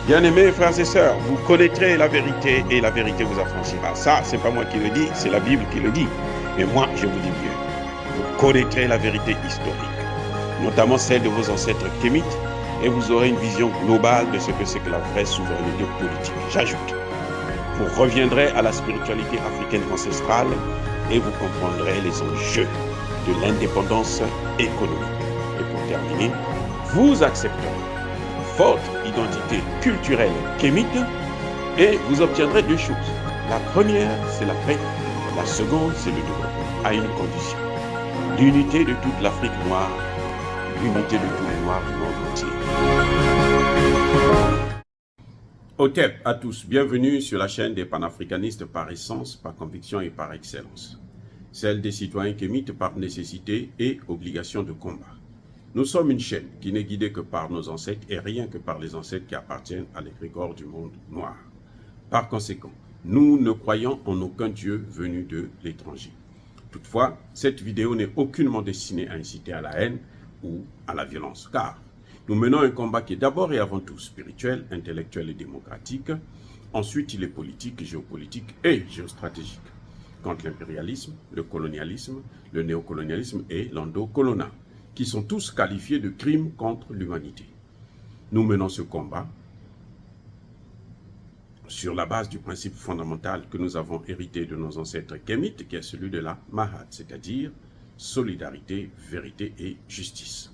Bien-aimés frères et sœurs, vous connaîtrez la vérité et la vérité vous affranchira. Ça, c'est pas moi qui le dis, c'est la Bible qui le dit. Mais moi, je vous dis bien, vous connaîtrez la vérité historique, notamment celle de vos ancêtres kémites, et vous aurez une vision globale de ce que c'est que la vraie souveraineté politique. J'ajoute, vous reviendrez à la spiritualité africaine ancestrale et vous comprendrez les enjeux de l'indépendance économique. Et pour terminer, vous accepterez votre identité culturelle kémite et vous obtiendrez deux choses. La première, c'est la paix. La seconde, c'est le développement, à une condition. L'unité de toute l'Afrique noire, l'unité de tous les Noirs du monde entier. Otep à tous, bienvenue sur la chaîne des panafricanistes par essence, par conviction et par excellence. Celle des citoyens kémites par nécessité et obligation de combat. Nous sommes une chaîne qui n'est guidée que par nos ancêtres et rien que par les ancêtres qui appartiennent à l'égrégore du monde noir. Par conséquent, nous ne croyons en aucun Dieu venu de l'étranger. Toutefois, cette vidéo n'est aucunement destinée à inciter à la haine ou à la violence, car nous menons un combat qui est d'abord et avant tout spirituel, intellectuel et démocratique. Ensuite, il est politique, géopolitique et géostratégique, contre l'impérialisme, le colonialisme, le néocolonialisme et l'endocolonat, qui sont tous qualifiés de crimes contre l'humanité. Nous menons ce combat sur la base du principe fondamental que nous avons hérité de nos ancêtres kémites, qui est celui de la Mahat, c'est-à-dire solidarité, vérité et justice.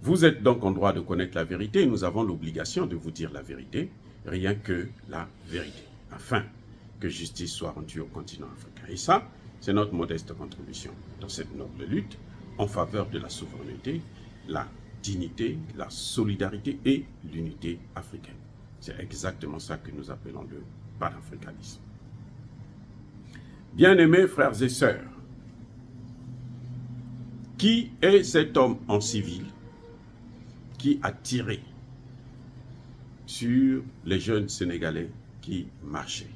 Vous êtes donc en droit de connaître la vérité et nous avons l'obligation de vous dire la vérité, rien que la vérité, afin que justice soit rendue au continent africain. Et ça, c'est notre modeste contribution dans cette noble lutte en faveur de la souveraineté, la dignité, la solidarité et l'unité africaine. C'est exactement ça que nous appelons le panafricanisme. Bien-aimés frères et sœurs, qui est cet homme en civil qui a tiré sur les jeunes Sénégalais qui marchaient?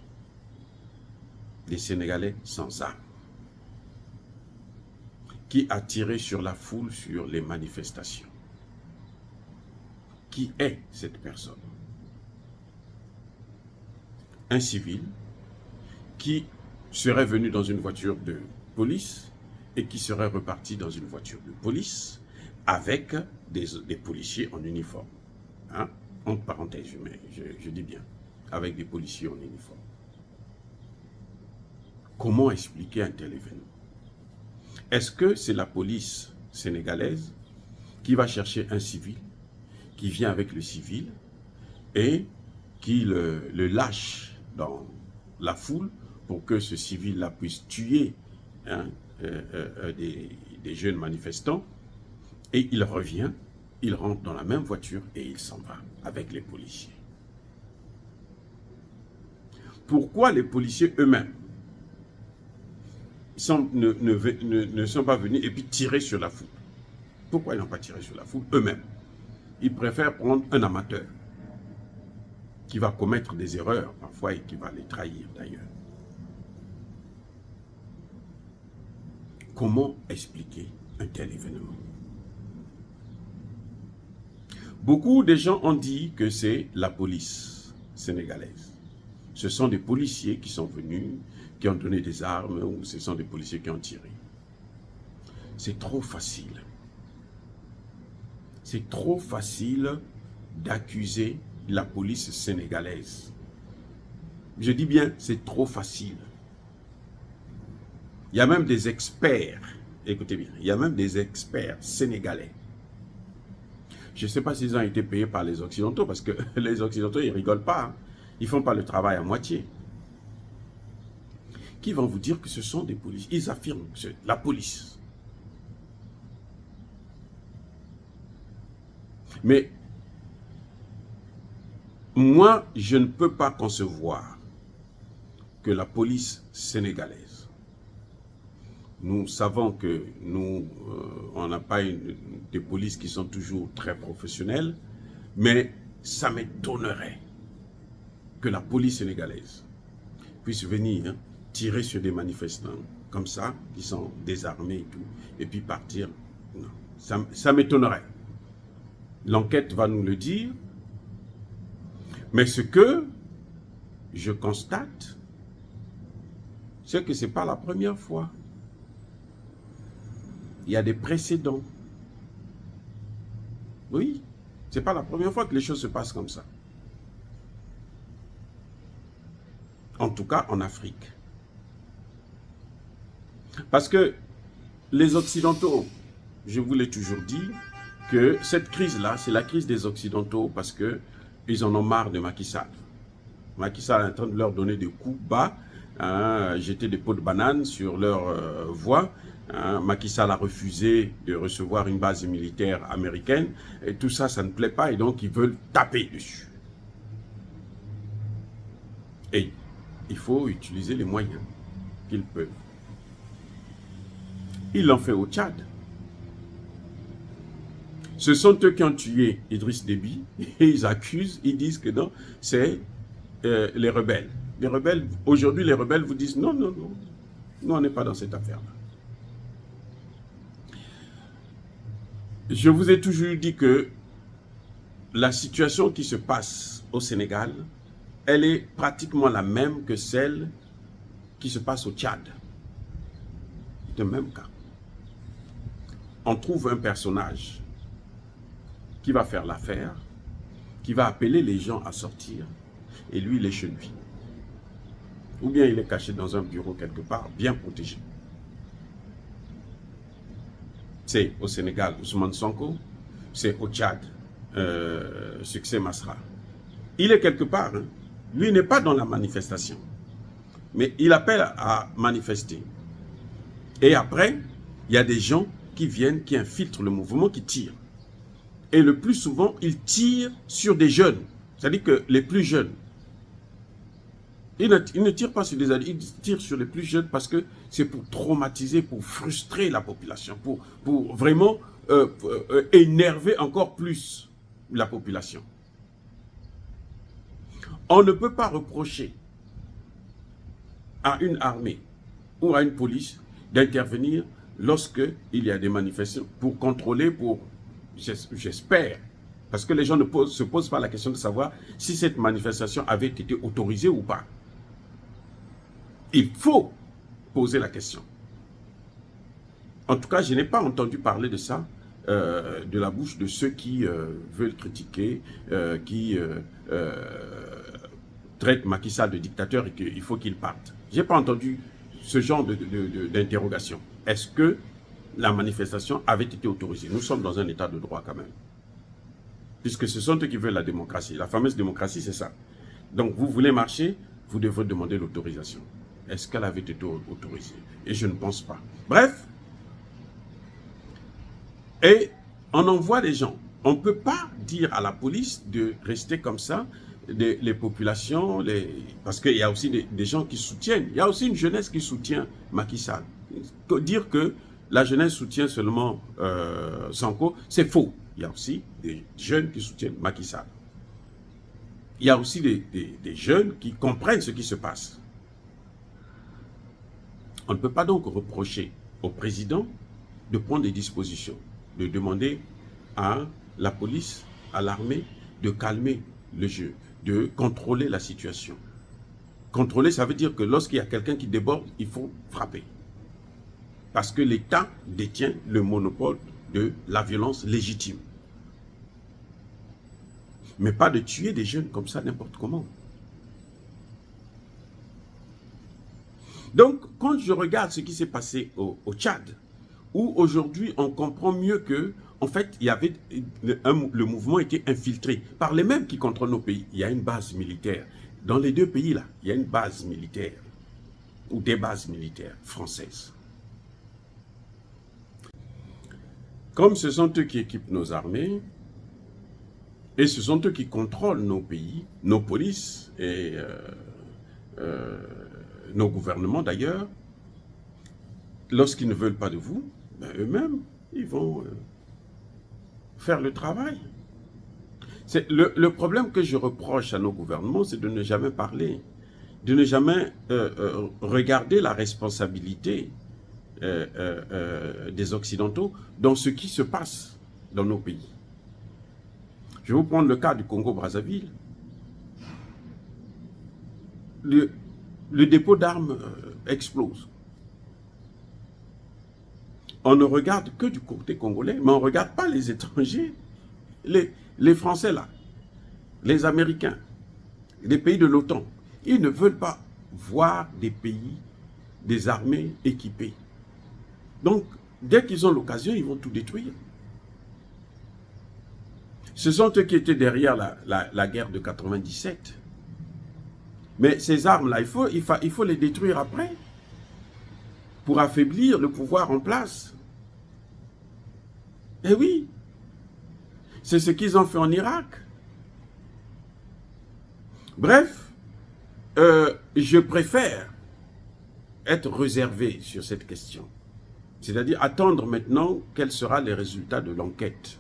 Des Sénégalais sans armes. Qui a tiré sur la foule, sur les manifestations? Qui est cette personne? Un civil qui serait venu dans une voiture de police et qui serait reparti dans une voiture de police avec des policiers en uniforme. Hein? Entre parenthèses, mais je dis bien, avec des policiers en uniforme. Comment expliquer un tel événement? Est-ce que c'est la police sénégalaise qui va chercher un civil, qui vient avec le civil et qui le lâche dans la foule pour que ce civil-là puisse tuer des jeunes manifestants, et il revient, il rentre dans la même voiture et il s'en va avec les policiers? Pourquoi les policiers eux-mêmes ne sont pas venus et puis tirer sur la foule? Pourquoi ils n'ont pas tiré sur la foule eux-mêmes? Ils préfèrent prendre un amateur qui va commettre des erreurs parfois et qui va les trahir d'ailleurs. Comment expliquer un tel événement? Beaucoup de gens ont dit que c'est la police sénégalaise. Ce sont des policiers qui sont venus, qui ont donné des armes, ou ce sont des policiers qui ont tiré. C'est trop facile. C'est trop facile d'accuser la police sénégalaise. Je dis bien, c'est trop facile. Il y a même des experts, écoutez bien, il y a même des experts sénégalais. Je ne sais pas s'ils ont été payés par les Occidentaux, parce que les Occidentaux, ils ne rigolent pas. Hein. Ils ne font pas le travail à moitié. Qui vont vous dire que ce sont des policiers. Ils affirment que c'est la police. Mais moi, je ne peux pas concevoir que la police sénégalaise, nous savons que on n'a pas des polices qui sont toujours très professionnelles, mais ça m'étonnerait que la police sénégalaise puisse venir tirer sur des manifestants comme ça, qui sont désarmés et tout, et puis partir. Non, ça m'étonnerait. L'enquête va nous le dire. Mais ce que je constate, c'est que ce n'est pas la première fois. Il y a des précédents. Oui, ce n'est pas la première fois que les choses se passent comme ça. En tout cas, en Afrique. Parce que les Occidentaux, je vous l'ai toujours dit, que cette crise-là, c'est la crise des Occidentaux parce qu'ils en ont marre de Macky Sall. Macky Sall est en train de leur donner des coups bas, jeter des pots de banane sur leur voie. Macky Sall a refusé de recevoir une base militaire américaine. Et tout ça, ça ne plaît pas et donc ils veulent taper dessus. Et il faut utiliser les moyens qu'ils peuvent. Ils l'ont fait au Tchad. Ce sont eux qui ont tué Idriss Déby et ils accusent, ils disent que non, c'est les rebelles. Les rebelles, aujourd'hui les rebelles vous disent non, non, non, nous on n'est pas dans cette affaire-là. Je vous ai toujours dit que la situation qui se passe au Sénégal, elle est pratiquement la même que celle qui se passe au Tchad. C'est le même cas. On trouve un personnage qui va faire l'affaire, qui va appeler les gens à sortir, et lui, il est chez lui. Ou bien il est caché dans un bureau quelque part, bien protégé. C'est au Sénégal, Ousmane Sonko, c'est au Tchad, Succès Masra. Il est quelque part, hein. Lui n'est pas dans la manifestation, mais il appelle à manifester. Et après, il y a des gens qui viennent, qui infiltrent le mouvement, qui tirent. Et le plus souvent, ils tirent sur des jeunes. C'est-à-dire que les plus jeunes. Ils ne tirent pas sur des adultes, ils tirent sur les plus jeunes parce que c'est pour traumatiser, pour frustrer la population, pour vraiment énerver encore plus la population. On ne peut pas reprocher à une armée ou à une police d'intervenir lorsque il y a des manifestations pour contrôler, j'espère, parce que les gens ne se posent pas la question de savoir si cette manifestation avait été autorisée ou pas. Il faut poser la question. En tout cas, je n'ai pas entendu parler de ça de la bouche de ceux qui veulent critiquer, qui traitent Macky Sall de dictateur et qu'il faut qu'il parte. Je n'ai pas entendu ce genre d'interrogation. Est-ce que la manifestation avait été autorisée? Nous sommes dans un état de droit quand même. Puisque ce sont eux qui veulent la démocratie. La fameuse démocratie, c'est ça. Donc, vous voulez marcher, vous devrez demander l'autorisation. Est-ce qu'elle avait été autorisée? Et je ne pense pas. Bref. Et on envoie des gens. On ne peut pas dire à la police de rester comme ça, les populations, parce qu'il y a aussi des gens qui soutiennent. Il y a aussi une jeunesse qui soutient Macky Sall. Dire que la jeunesse soutient seulement Sonko, c'est faux. Il y a aussi des jeunes qui soutiennent Macky Sall. Il y a aussi des jeunes qui comprennent ce qui se passe. On ne peut pas donc reprocher au président de prendre des dispositions, de demander à la police, à l'armée, de calmer le jeu, de contrôler la situation. Contrôler, ça veut dire que lorsqu'il y a quelqu'un qui déborde, il faut frapper. Parce que l'État détient le monopole de la violence légitime. Mais pas de tuer des jeunes comme ça n'importe comment. Donc, quand je regarde ce qui s'est passé au Tchad, où aujourd'hui on comprend mieux que, en fait, il y avait le mouvement était infiltré par les mêmes qui contrôlent nos pays. Il y a une base militaire. Dans les deux pays-là, il y a une base militaire, ou des bases militaires françaises. Comme ce sont eux qui équipent nos armées, et ce sont eux qui contrôlent nos pays, nos polices et nos gouvernements d'ailleurs, lorsqu'ils ne veulent pas de vous, ben eux-mêmes, ils vont faire le travail. Le problème que je reproche à nos gouvernements, c'est de ne jamais parler, de ne jamais regarder la responsabilité des Occidentaux dans ce qui se passe dans nos pays. Je vais vous prendre le cas du Congo-Brazzaville. le dépôt d'armes explose. On ne regarde que du côté congolais, mais on ne regarde pas les étrangers, les Français là, les Américains, les pays de l'OTAN. Ils ne veulent pas voir des pays, des armées équipées. Donc, dès qu'ils ont l'occasion, ils vont tout détruire. Ce sont eux qui étaient derrière la guerre de 97. Mais ces armes-là, il faut les détruire après, pour affaiblir le pouvoir en place. Eh oui, c'est ce qu'ils ont fait en Irak. Bref, je préfère être réservé sur cette question. C'est-à-dire attendre maintenant quels seront les résultats de l'enquête.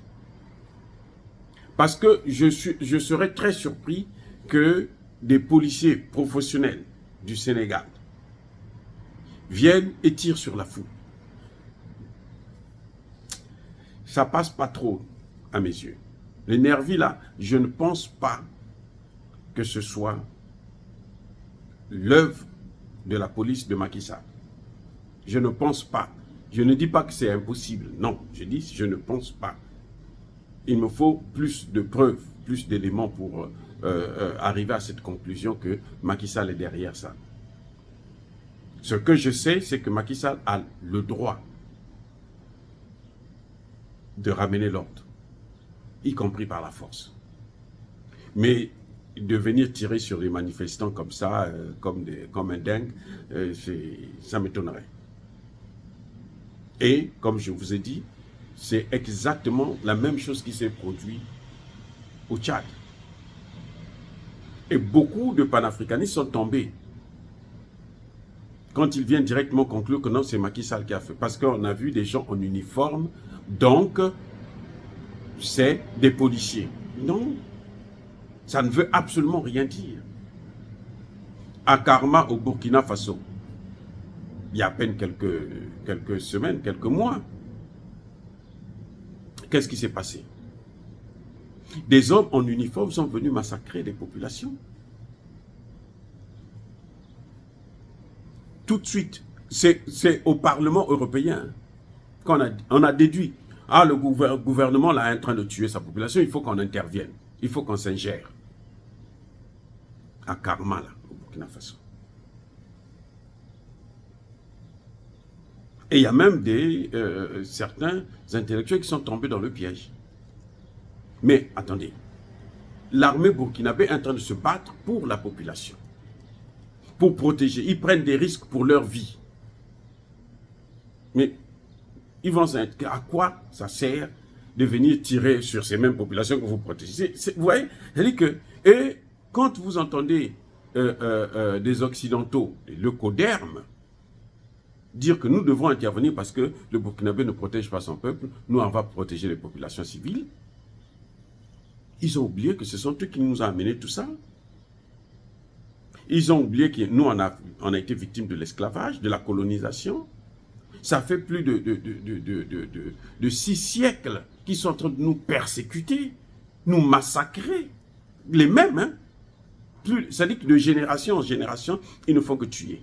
Parce que je serais très surpris que des policiers professionnels du Sénégal viennent et tirent sur la foule. Ça passe pas trop à mes yeux. Les nervis là, je ne pense pas que ce soit l'œuvre de la police de Macky Sall. Je ne pense pas. Je ne dis pas que c'est impossible. Non, je dis je ne pense pas. Il me faut plus de preuves, plus d'éléments pour arriver à cette conclusion que Macky Sall est derrière ça. Ce que je sais, c'est que Macky Sall a le droit de ramener l'ordre, y compris par la force. Mais de venir tirer sur les manifestants comme ça, comme un dingue, ça m'étonnerait. Et, comme je vous ai dit, c'est exactement la même chose qui s'est produite au Tchad. Et beaucoup de panafricanistes sont tombés quand ils viennent directement conclure que non, c'est Macky Sall qui a fait. Parce qu'on a vu des gens en uniforme, donc c'est des policiers. Non, ça ne veut absolument rien dire. À Karma, au Burkina Faso, il y a à peine quelques semaines, quelques mois, qu'est-ce qui s'est passé? Des hommes en uniforme sont venus massacrer des populations. Tout de suite, c'est au Parlement européen qu'on a déduit. Ah, le gouvernement là est en train de tuer sa population, il faut qu'on intervienne. Il faut qu'on s'ingère. À Karma, là, au Burkina Faso. Et il y a même certains intellectuels qui sont tombés dans le piège. Mais attendez, l'armée burkinabé est en train de se battre pour la population, pour protéger. Ils prennent des risques pour leur vie. Mais ils vont à quoi ça sert de venir tirer sur ces mêmes populations que vous protégez? Vous voyez, c'est-à-dire que, et quand vous entendez des Occidentaux, le Coderme, dire que nous devons intervenir parce que le Burkinabé ne protège pas son peuple, nous on va protéger les populations civiles. Ils ont oublié que ce sont eux qui nous ont amené tout ça. Ils ont oublié que nous on a été victimes de l'esclavage, de la colonisation. Ça fait plus de 6 siècles qu'ils sont en train de nous persécuter, nous massacrer. Les mêmes, hein. C'est-à-dire que de génération en génération, ils ne font que tuer.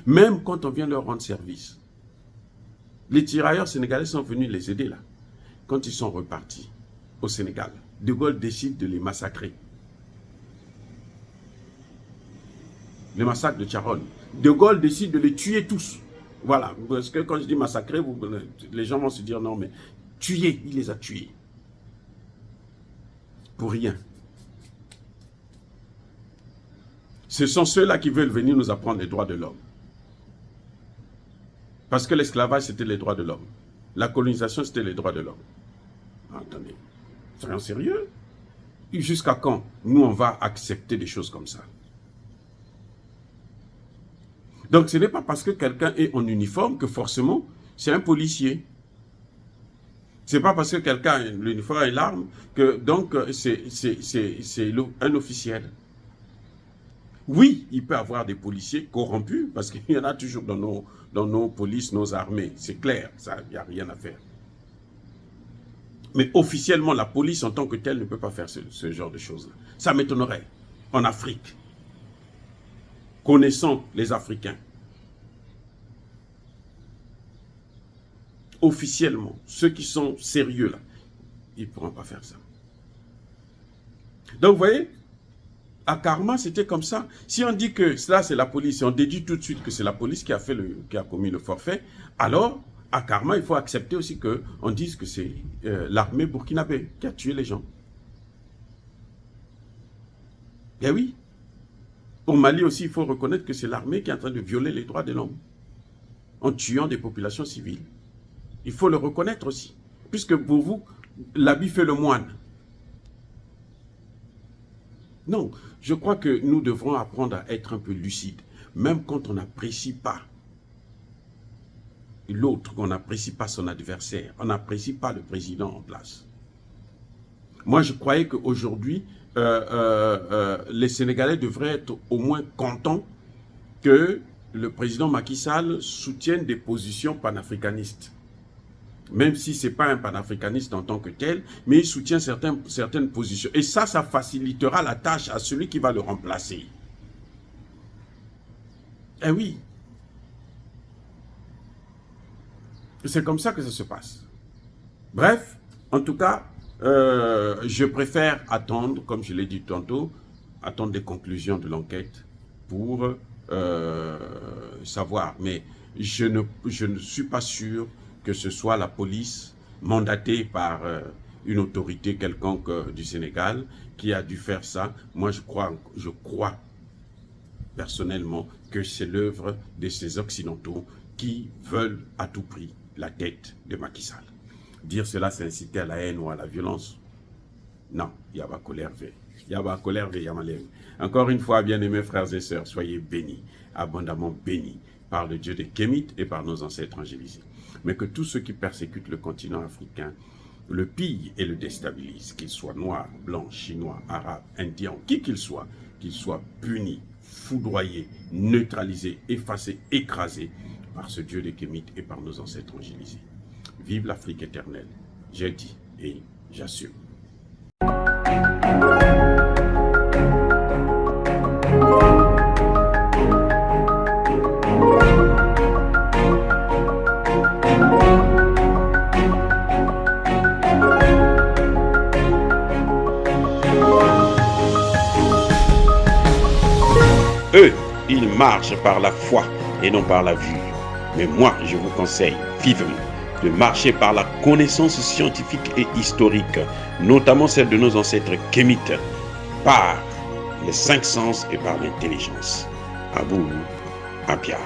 Même quand on vient leur rendre service. Les tirailleurs sénégalais sont venus les aider là. Quand ils sont repartis au Sénégal, De Gaulle décide de les massacrer. Le massacre de Charonne. De Gaulle décide de les tuer tous. Voilà, parce que quand je dis massacrer, les gens vont se dire non, mais tuer, il les a tués. Pour rien. Ce sont ceux-là qui veulent venir nous apprendre les droits de l'homme. Parce que l'esclavage, c'était les droits de l'homme. La colonisation, c'était les droits de l'homme. Attendez, soyons sérieux. Jusqu'à quand nous, on va accepter des choses comme ça? Donc, ce n'est pas parce que quelqu'un est en uniforme que forcément, c'est un policier. Ce n'est pas parce que quelqu'un a l'uniforme et l'arme que donc c'est un officiel. Oui, il peut y avoir des policiers corrompus, parce qu'il y en a toujours dans nos polices, nos armées. C'est clair, il n'y a rien à faire. Mais officiellement, la police en tant que telle ne peut pas faire ce genre de choses-là. Ça m'étonnerait en Afrique. connaissant les Africains, officiellement, ceux qui sont sérieux là, ils ne pourront pas faire ça. Donc vous voyez, à Karma, c'était comme ça. Si on dit que cela c'est la police, et on déduit tout de suite que c'est la police qui a commis le forfait, alors à Karma, il faut accepter aussi qu'on dise que c'est l'armée burkinabé qui a tué les gens. Eh oui. Au Mali aussi, il faut reconnaître que c'est l'armée qui est en train de violer les droits de l'homme en tuant des populations civiles. Il faut le reconnaître aussi. Puisque pour vous, l'habit fait le moine. Non, je crois que nous devrons apprendre à être un peu lucides. Même quand on n'apprécie pas l'autre, qu'on n'apprécie pas son adversaire, on n'apprécie pas le président en place. Moi, je croyais qu'aujourd'hui, les Sénégalais devraient être au moins contents que le président Macky Sall soutienne des positions panafricanistes. Même si ce n'est pas un panafricaniste en tant que tel, mais il soutient certaines positions. Et ça facilitera la tâche à celui qui va le remplacer. Eh oui. C'est comme ça que ça se passe. Bref, en tout cas, je préfère attendre, comme je l'ai dit tantôt, attendre les conclusions de l'enquête pour savoir. Mais je ne suis pas sûr que ce soit la police mandatée par une autorité quelconque du Sénégal qui a dû faire ça. Moi, je crois personnellement que c'est l'œuvre de ces Occidentaux qui veulent à tout prix la tête de Macky Sall. Dire cela, c'est inciter à la haine ou à la violence. Non, il y a pas colère. Il y a pas colère, il y a malheur. Encore une fois, bien-aimés frères et sœurs, soyez bénis, abondamment bénis par le Dieu des Kémites et par nos ancêtres angélisés. Mais que tous ceux qui persécutent le continent africain le pillent et le déstabilisent, qu'ils soient noirs, blancs, chinois, arabes, indiens, qui qu'ils soient punis, foudroyés, neutralisés, effacés, écrasés par ce Dieu des Kémites et par nos ancêtres angélisés. Vive l'Afrique éternelle, j'ai dit et j'assume. Eux, ils marchent par la foi et non par la vue. Mais moi, je vous conseille vivement de marcher par la connaissance scientifique et historique, notamment celle de nos ancêtres kémites, par les 5 sens et par l'intelligence. À vous, à Pierre.